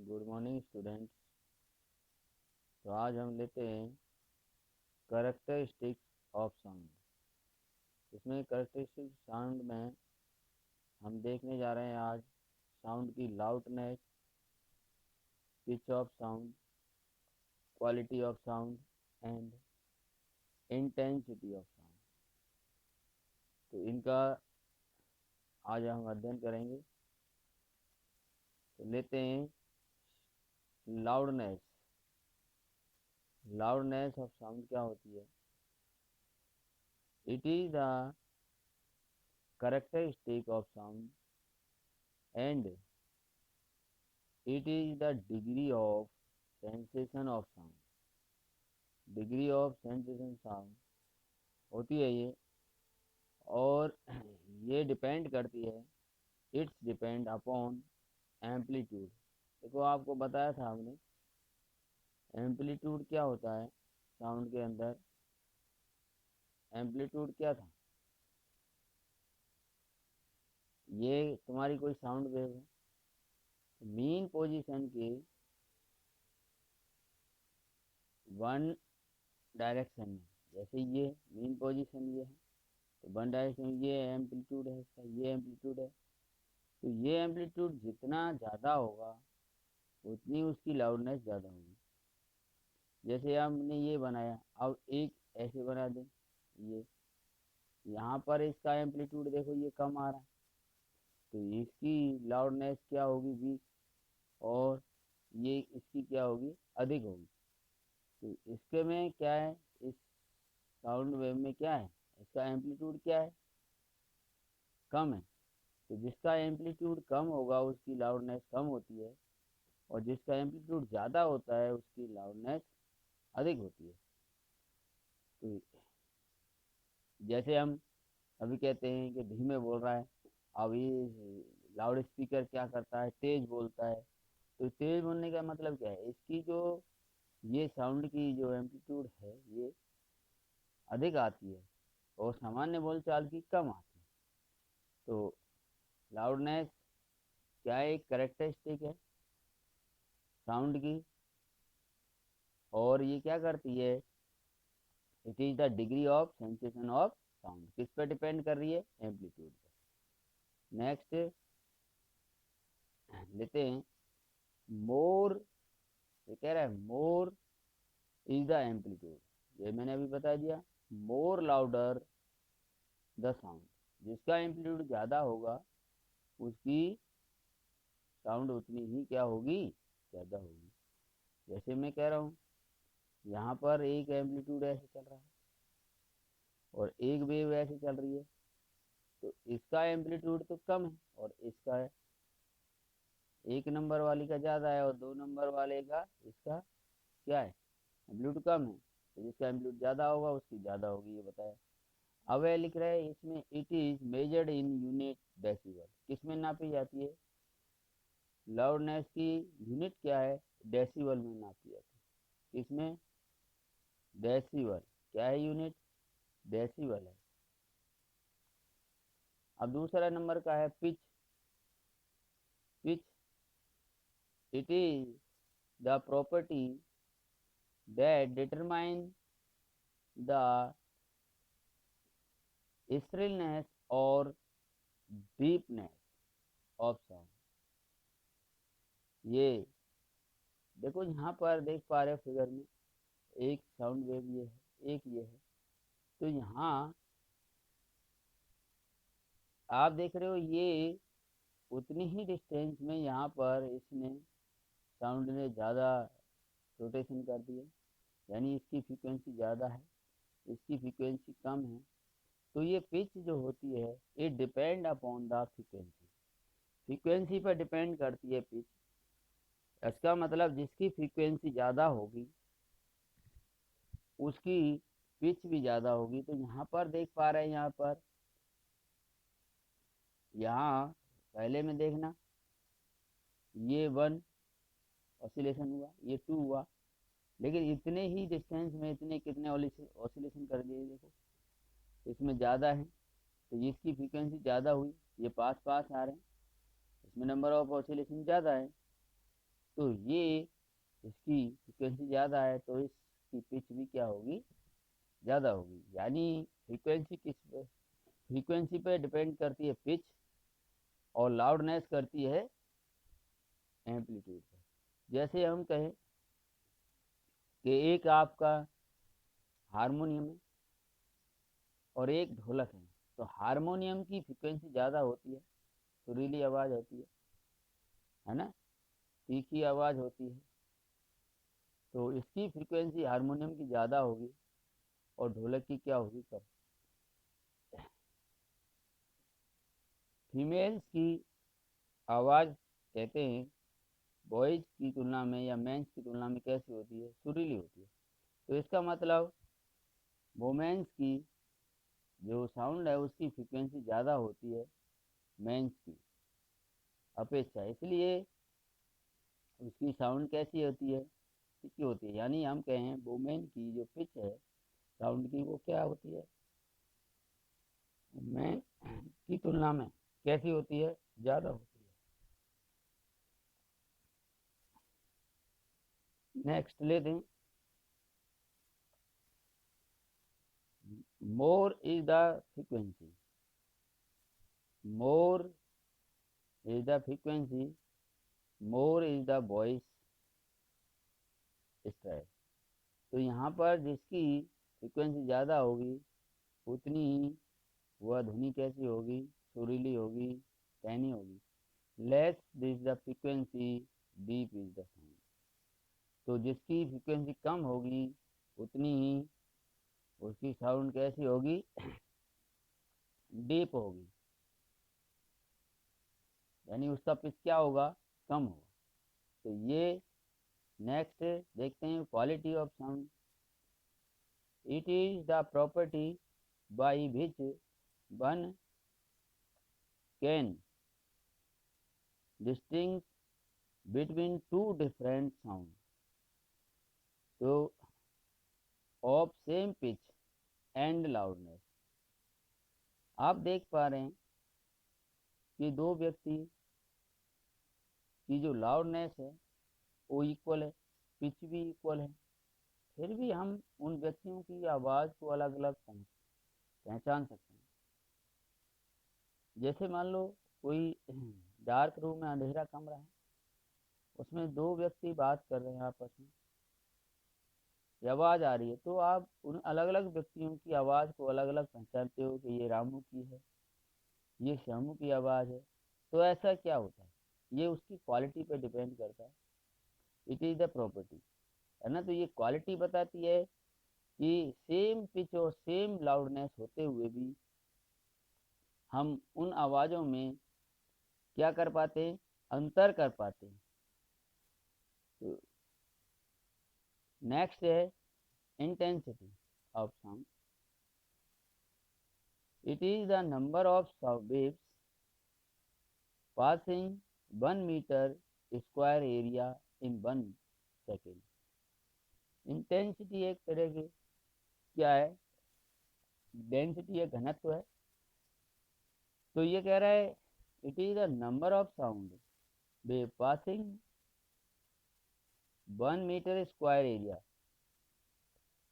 Good morning students. तो आज हम लेते हैं करेक्टरिस्टिक्स ऑफ साउंड। इसमें करेक्टरिस्टिक्स साउंड में हम देखने जा रहे हैं आज साउंड की loudness, pitch of sound, quality of sound and intensity of sound. तो इनका आज हम अध्ययन करेंगे। तो लेते हैं लाउडनेस। लाउडनेस ऑफ साउंड क्या होती है? It is the characteristic of sound and it is the degree of sensation of sound। Degree of sensation sound होती है ये, और ये डिपेंड करती है, इट्स डिपेंड अपॉन एम्पलीट्यूड। देखो आपको बताया था हमने, एम्पलीट्यूड क्या होता है साउंड के अंदर। एम्पलीट्यूड क्या था? ये तुम्हारी कोई साउंड वेव है, मीन पोजीशन के वन डायरेक्शन में। जैसे ये मीन पोजीशन ये है, तो वन डायरेक्शन ये एम्पलीट्यूड है इसका, ये एम्पलीट्यूड है। तो ये एम्पलीट्यूड जितना ज़्यादा होगा उतनी उसकी लाउडनेस ज़्यादा होगी। जैसे हमने ये बनाया, अब एक ऐसे बना दें, ये यहाँ पर इसका एम्पलीट्यूड देखो ये कम आ रहा है, तो इसकी लाउडनेस क्या होगी? वीक। और ये इसकी क्या होगी? अधिक होगी। तो इसके में क्या है, इस साउंड वेव में क्या है, इसका एम्पलीट्यूड क्या है? कम है। तो जिसका एम्पलीट्यूड कम होगा उसकी लाउडनेस कम होती है, और जिसका एम्पलीट्यूड ज़्यादा होता है उसकी लाउडनेस अधिक होती है। तो जैसे हम अभी कहते हैं कि धीमे बोल रहा है, अभी लाउड स्पीकर क्या करता है, तेज बोलता है। तो तेज बोलने का मतलब क्या है, इसकी जो ये साउंड की जो एम्पलीट्यूड है ये अधिक आती है और सामान्य बोलचाल की कम आती है। तो लाउडनेस क्या है? एक करेक्टरिस्टिक है साउंड की, और ये क्या करती है? It is the degree of sensation of sound. किस पर डिपेंड कर रही है? एम्पलीट्यूड पर। नेक्स्ट लेते हैं मोर। ये कह रहा है मोर इज द एम्पलीट्यूड, ये मैंने अभी बता दिया। मोर लाउडर द साउंड, जिसका एम्पलीट्यूड ज़्यादा होगा उसकी साउंड उतनी ही क्या होगी? ज़्यादा होगी। जैसे मैं कह रहा हूँ, यहाँ पर एक एम्पलीट्यूड ऐसे चल रहा है और एक वेव ऐसे चल रही है, तो इसका एम्पलीट्यूड तो कम है और इसका है, एक नंबर वाली का ज़्यादा है और दो नंबर वाले का इसका क्या है? एम्पलीट्यूड कम है। तो जिसका एम्पलीट्यूड ज़्यादा होगा उसकी ज़्यादा होगी, ये बताया। अब ये लिख रहे हैं इसमें it is measured in unit decibel. किस में नापी जाती है? लाउडनेस की यूनिट क्या है? डेसिबल में नापी जाती है। किसमें? डेसिबल। क्या है यूनिट? डेसिबल है। अब दूसरा नंबर का है pitch. Pitch it is the property that determine the shrillness or deepness of sound। ये देखो यहाँ पर देख पा रहे हो फिगर में, एक साउंड वेव ये है, एक ये है। तो यहाँ आप देख रहे हो ये उतनी ही डिस्टेंस में यहाँ पर इसने साउंड ने ज़्यादा रोटेशन कर दिया, यानी इसकी फ्रीक्वेंसी ज़्यादा है, इसकी फ्रीक्वेंसी कम है। तो ये पिच जो होती है it depend upon the frequency. Frequency पर डिपेंड करती है पिच। इसका मतलब जिसकी फ्रीक्वेंसी ज़्यादा होगी उसकी पिच भी ज़्यादा होगी। तो यहाँ पर देख पा रहे हैं, यहाँ पर यहाँ पहले में देखना, ये 1 ऑसिलेशन हुआ, ये 2 हुआ, लेकिन इतने ही डिस्टेंस में इतने कितने ऑसिलेशन कर दिए देखो, इसमें ज़्यादा है तो इसकी फ्रीक्वेंसी ज़्यादा हुई, ये पास पास आ रहे हैं, इसमें नंबर ऑफ ऑसिलेशन ज़्यादा है। तो ये इसकी फ्रीक्वेंसी ज़्यादा है तो इसकी पिच भी क्या होगी, ज़्यादा होगी। यानी फ्रीक्वेंसी पे डिपेंड करती है पिच, और लाउडनेस करती है एम्पलीट्यूड पे। जैसे हम कहें कि एक आपका हारमोनियम है और एक ढोलक है, तो हारमोनियम की फ्रीक्वेंसी ज़्यादा होती है, सुरीली आवाज़ होती है ना, तीखी आवाज़ होती है, तो इसकी फ्रीक्वेंसी हारमोनियम की ज़्यादा होगी और ढोलक की क्या होगी, कम। फीमेल्स की आवाज़ कहते हैं बॉयज़ की तुलना में या मेंस की तुलना में कैसी होती है, सुरीली होती है। तो इसका मतलब वोमेंस की जो साउंड है उसकी फ्रीक्वेंसी ज़्यादा होती है मेंस की अपेक्षा, इसलिए उसकी साउंड कैसी होती है, तीखी होती है। यानी हम कहें वोमेन की जो पिच है साउंड की वो क्या होती है, मेन की तुलना में कैसी होती है, ज़्यादा होती है। नेक्स्ट ले दें, more is the frequency, more is the frequency, more is the voice strike. तो यहाँ पर जिसकी फ्रीक्वेंसी ज़्यादा होगी उतनी ही वह ध्वनि कैसी होगी, सुरीली होगी, टहनी होगी। Less this the frequency, deep is the sound. तो जिसकी फ्रीक्वेंसी कम होगी उतनी ही उसकी साउंड कैसी होगी, डीप होगी, यानी उसका पिच क्या होगा, कम होगा। तो ये नेक्स्ट देखते हैं quality of sound. It is the property by which one can distinguish between two different sound तो of same pitch and loudness. आप देख पा रहे हैं कि दो व्यक्ति की जो लाउडनेस है वो इक्वल है, पिच भी इक्वल है, फिर भी हम उन व्यक्तियों की आवाज़ को अलग अलग पहचान सकते हैं। जैसे मान लो कोई डार्क रूम में, अंधेरा कमरा है, उसमें दो व्यक्ति बात कर रहे हैं आपस में, आवाज़ आ रही है, तो आप उन अलग अलग व्यक्तियों की आवाज़ को अलग अलग पहचानते हो कि ये रामू की है, ये श्यामू की आवाज़ है। तो ऐसा क्या होता है, ये उसकी क्वालिटी पे डिपेंड करता है। इट इज़ द प्रॉपर्टी, है ना। तो ये क्वालिटी बताती है कि सेम पिच और सेम लाउडनेस होते हुए भी हम उन आवाज़ों में क्या कर पाते हैं, अंतर कर पाते हैं। तो नेक्स्ट है intensity of sound. It is the number of waves passing 1 meter square area in 1 second. इंटेंसिटी एक तरह की क्या है, डेंसिटी है, घनत्व है। तो ये कह रहा है it is the number of sound wave passing 1 meter square area.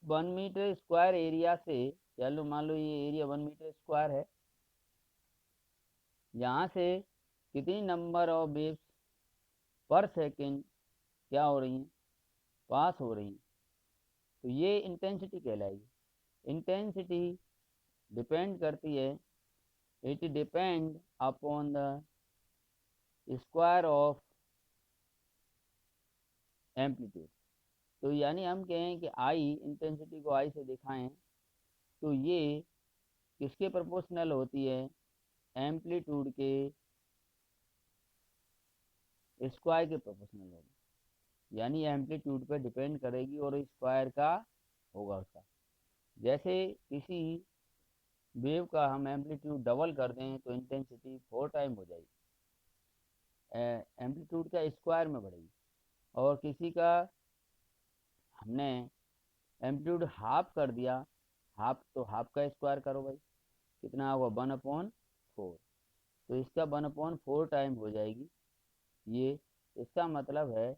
1 meter square area से, चलो मान लो ये एरिया 1 मीटर स्क्वायर है, यहाँ से कितनी नंबर ऑफ वेव्स पर सेकेंड क्या हो रही हैं, पास हो रही हैं, तो ये इंटेंसिटी कहलाएगी। इंटेंसिटी डिपेंड करती है, it depend upon the square of amplitude. तो यानी हम कहें कि आई, इंटेंसिटी को आई से दिखाएं तो ये किसके प्रोपोर्शनल होती है, एम्पलीट्यूड के स्क्वायर के प्रोपोर्शनल होगी। यानी एम्पलीट्यूड पर डिपेंड करेगी और स्क्वायर का होगा उसका। जैसे किसी वेव का हम एम्पलीट्यूड डबल कर दें तो इंटेंसिटी 4 टाइम हो जाएगी, एम्पलीट्यूड का स्क्वायर में बढ़ेगी। और किसी का हमने एम्पलीट्यूड हाफ कर दिया, हाफ तो हाफ का स्क्वायर करो भाई, कितना होगा 1/4, तो इसका 1/4 टाइम हो जाएगी ये। इसका मतलब है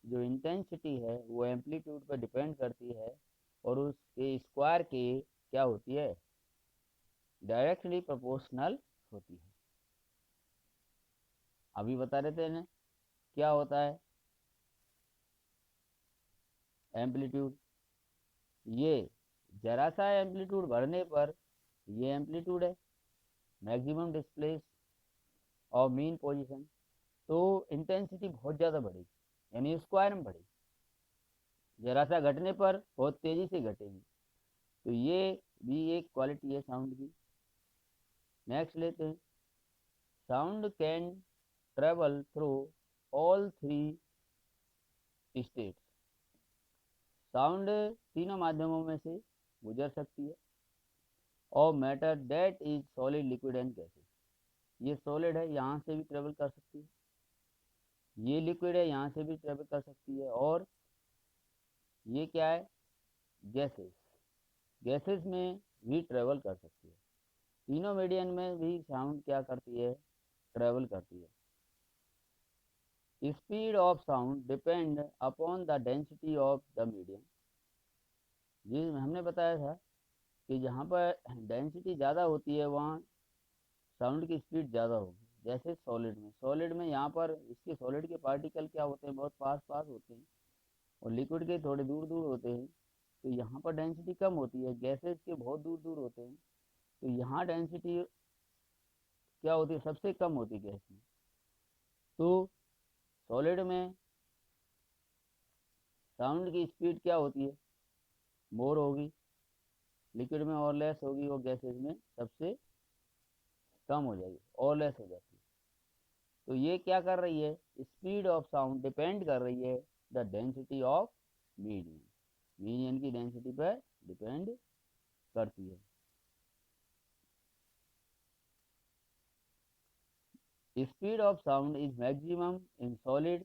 जो इंटेंसिटी है वो एम्पलीट्यूड पर डिपेंड करती है और उसके स्क्वायर के क्या होती है, डायरेक्टली प्रोपोर्शनल होती है। अभी बता रहे थे ना क्या होता है एम्पलीट्यूड, ये जरा सा एम्पलीट्यूड बढ़ने पर ये एम्पलीट्यूड है मैक्सिमम डिस्प्लेस और मीन पोजीशन, तो इंटेंसिटी बहुत ज़्यादा बढ़ेगी यानी स्क्वायर में बढ़ेगी, जरा सा घटने पर बहुत तेज़ी से घटेगी। तो ये भी एक क्वालिटी है साउंड की। नेक्स्ट लेते हैं, sound can travel through all three states. Sound तीनों माध्यमों में से गुजर सकती है। और matter that is solid liquid and gases, ये सॉलिड है यहाँ से भी ट्रेवल कर सकती है, ये लिक्विड है यहाँ से भी ट्रेवल कर सकती है, और ये क्या है गैसेस, गैसेस में भी ट्रेवल कर सकती है। तीनों मीडियम में भी साउंड क्या करती है, ट्रेवल करती है। Speed of sound depend upon the density of the medium, ये हमने बताया था कि जहाँ पर डेंसिटी ज़्यादा होती है वहाँ साउंड की स्पीड ज़्यादा होगी। जैसे सॉलिड में यहाँ पर इसके सॉलिड के पार्टिकल क्या होते हैं, बहुत पास पास होते हैं, और लिक्विड के थोड़े दूर दूर होते हैं, तो यहाँ पर डेंसिटी कम होती है। गैसेस के बहुत दूर दूर होते हैं, तो यहाँ डेंसिटी क्या होती है, सबसे कम होती है गैस में। तो सॉलिड में साउंड की स्पीड क्या होती है, मोर होगी, लिक्विड में और लेस होगी, और गैसेस में सबसे कम हो जाएगी और लेस हो जाती है। तो ये क्या कर रही है, स्पीड ऑफ साउंड डिपेंड कर रही है the density of medium, medium की डेंसिटी पर डिपेंड करती है। Speed of sound is maximum in solid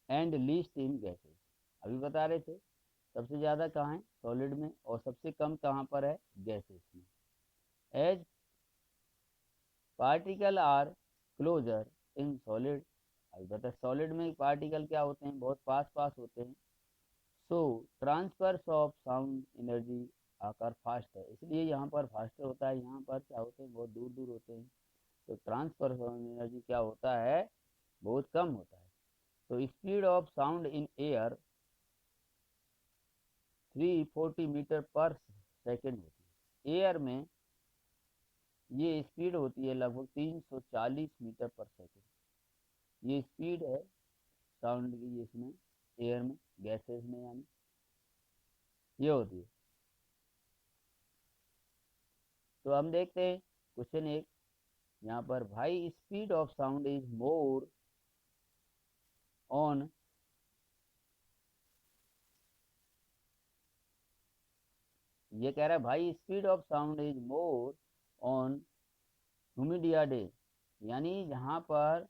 and least in gases, अभी बता रहे थे सबसे ज़्यादा कहाँ है, सॉलिड में, और सबसे कम कहाँ पर है, गैसेस में। As particle are closer in solid, अभी बता सॉलिड में पार्टिकल क्या होते हैं, बहुत पास पास होते हैं। सो ट्रांसफर्स ऑफ साउंड एनर्जी आकर फास्ट है, इसलिए यहाँ पर फास्ट होता है, यहाँ पर क्या होते हैं, बहुत दूर दूर होते हैं, तो ट्रांसफर ऑफ एनर्जी क्या होता है, बहुत कम होता है। तो speed of sound in air 340 meter पर सेकेंड होती है, एयर में ये स्पीड होती है लगभग 340 मीटर पर सेकेंड, ये स्पीड है साउंड की, इसमें एयर में, गैसेस में यानी ये होती है। तो हम देखते हैं क्वेश्चन एक, यहाँ पर भाई speed of sound is more on, ये कह रहा है भाई speed of sound is more on humid day, यानी जहाँ पर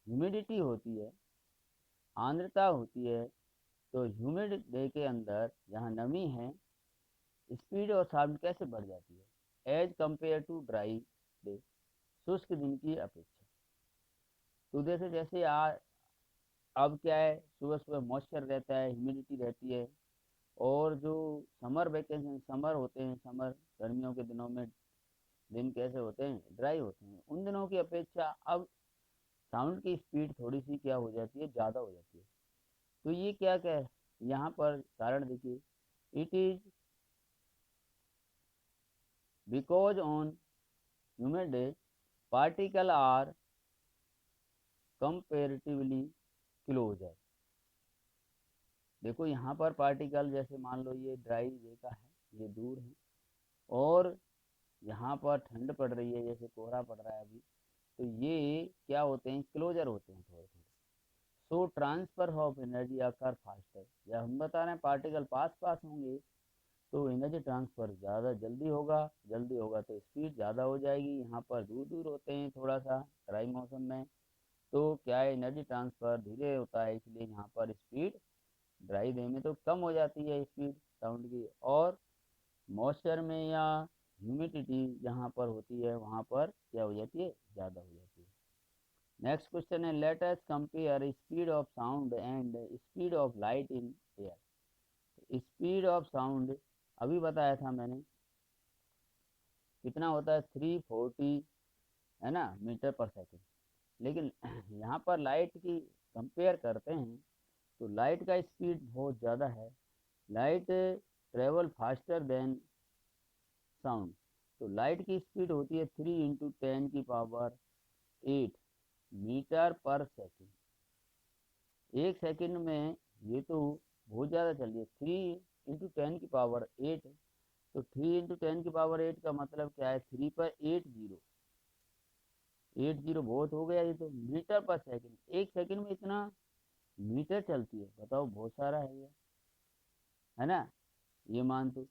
ह्यूमिडिटी होती है, आर्द्रता होती है, तो ह्यूमिड डे के अंदर जहाँ नमी है स्पीड और साउंड कैसे बढ़ जाती है, as compare to dry day, शुष्क दिन की अपेक्षा। तो जैसे अब क्या है, सुबह सुबह मॉइस्चर रहता है, ह्यूमिडिटी रहती है, और जो समर वेकेशन, समर होते हैं, समर गर्मियों के दिनों में दिन कैसे होते हैं, ड्राई होते हैं, उन दिनों की अपेक्षा अब साउंड की स्पीड थोड़ी सी क्या हो जाती है, ज़्यादा हो जाती है। तो ये क्या क्या है, यहाँ पर कारण देखिए, it is because on humid day particle are comparatively closer. देखो यहाँ पर पार्टिकल जैसे मान लो ये ड्राई डे का है, ये दूर है, और यहाँ पर ठंड पड़ रही है, जैसे कोहरा पड़ रहा है अभी, तो ये क्या होते हैं, क्लोजर होते हैं थोड़े थोड़े। सो ट्रांसफर ऑफ एनर्जी आकर फास्ट है, जब हम बता रहे हैं पार्टिकल पास पास होंगे तो एनर्जी ट्रांसफर ज़्यादा जल्दी होगा, जल्दी होगा तो स्पीड ज़्यादा हो जाएगी। यहाँ पर दूर दूर होते हैं थोड़ा सा ड्राई मौसम में, तो क्या है, एनर्जी ट्रांसफर धीरे होता है, इसलिए यहाँ पर स्पीड ड्राई डे में तो कम हो जाती है स्पीड साउंड की, और मॉइस्चर में या ह्यूमिडिटी जहाँ पर होती है वहाँ पर क्या हो जाती है, ज़्यादा हो जाती है। नेक्स्ट क्वेश्चन है, let us compare speed of sound and speed of light in air. Speed of sound अभी बताया था मैंने, कितना होता है 340, है ना, मीटर पर सेकेंड। लेकिन यहाँ पर लाइट की कंपेयर करते हैं तो लाइट का स्पीड बहुत ज़्यादा है। Light travel faster than sound. तो लाइट की स्पीड होती है 3 × 10⁸ मीटर पर सेकेंड। एक सेकेंड में ये तो बहुत ज़्यादा चल रही है, 3 × 10⁸। तो 3 × 10⁸ का मतलब क्या है, 3 पर 8 जीरो, 8 जीरो बहुत हो गया। ये तो मीटर पर सेकेंड, एक सेकेंड में इतना मीटर चलती है, बताओ बहुत सारा है ना। ये मान तो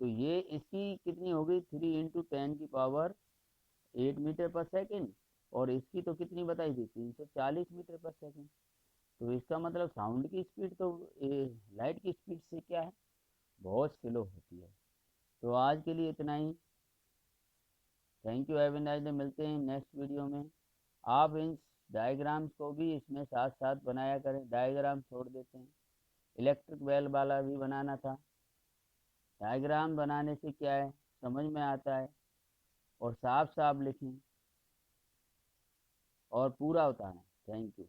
ये इसकी कितनी हो गई, 3 × 10⁸ मीटर पर सेकेंड। और इसकी तो कितनी बताई थी, 340 मीटर पर सेकेंड। तो इसका मतलब साउंड की स्पीड तो लाइट की स्पीड से क्या है, बहुत स्लो होती है। तो आज के लिए इतना ही। Thank you, have a nice day. मिलते हैं नेक्स्ट वीडियो में। आप इन डायग्राम्स को भी इसमें साथ साथ बनाया करें, डायग्राम छोड़ देते हैं। इलेक्ट्रिक बेल वाला भी बनाना था। डायग्राम बनाने से क्या है, समझ में आता है, और साफ साफ लिखें और पूरा होता है। Thank you.